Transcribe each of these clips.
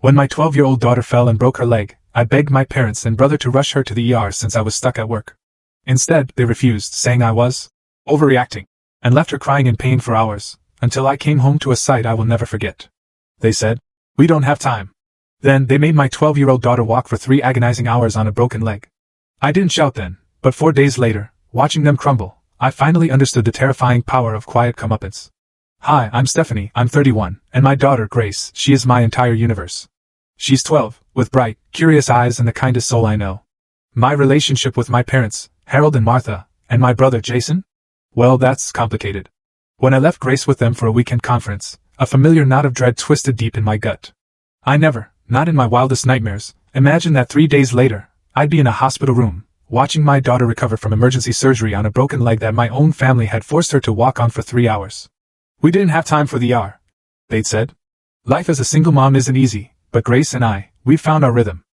When my 12-year-old daughter fell and broke her leg, I begged my parents and brother to rush her to the ER since I was stuck at work. Instead, they refused, saying I was overreacting, and left her crying in pain for hours, until I came home to a sight I will never forget. They said, "We don't have time." Then, they made my 12-year-old daughter walk for 3 agonizing hours on a broken leg. I didn't shout then, but 4 days later, watching them crumble, I finally understood the terrifying power of quiet comeuppance. Hi, I'm Stephanie, I'm 31, and my daughter, Grace, she is my entire universe. She's 12, with bright, curious eyes and the kindest soul I know. My relationship with my parents, Harold and Martha, and my brother Jason? Well, that's complicated. When I left Grace with them for a weekend conference, a familiar knot of dread twisted deep in my gut. I never, not in my wildest nightmares, imagined that 3 days later, I'd be in a hospital room, watching my daughter recover from emergency surgery on a broken leg that my own family had forced her to walk on for 3 hours. We didn't have time for the ER, they'd said. Life as a single mom isn't easy, but Grace and we found our rhythm.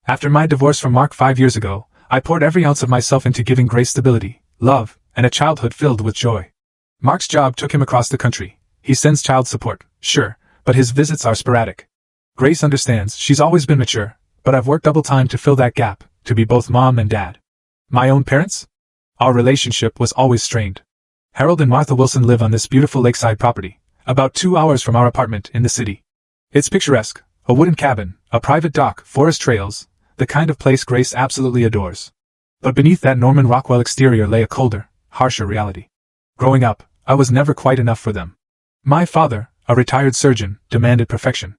After my divorce from Mark 5 years ago, I poured every ounce of myself into giving Grace stability, love, and a childhood filled with joy. Mark's job took him across the country. He sends child support, sure, but his visits are sporadic. Grace understands, she's always been mature, but I've worked double time to fill that gap, to be both mom and dad. My own parents? Our relationship was always strained. Harold and Martha Wilson live on this beautiful lakeside property, about 2 hours from our apartment in the city. It's picturesque, a wooden cabin, a private dock, forest trails, the kind of place Grace absolutely adores. But beneath that Norman Rockwell exterior lay a colder, harsher reality. Growing up, I was never quite enough for them. My father, a retired surgeon, demanded perfection.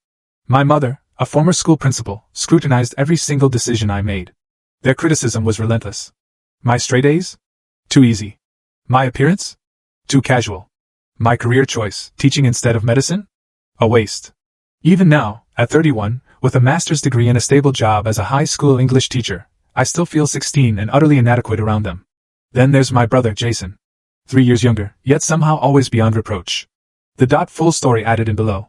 My mother, a former school principal, scrutinized every single decision I made. Their criticism was relentless. My straight A's? Too easy. My appearance? Too casual. My career choice, teaching instead of medicine? A waste. Even now, at 31, with a master's degree and a stable job as a high school English teacher, I still feel 16 and utterly inadequate around them. Then there's my brother Jason. 3 years younger, yet somehow always beyond reproach. The full story added in below.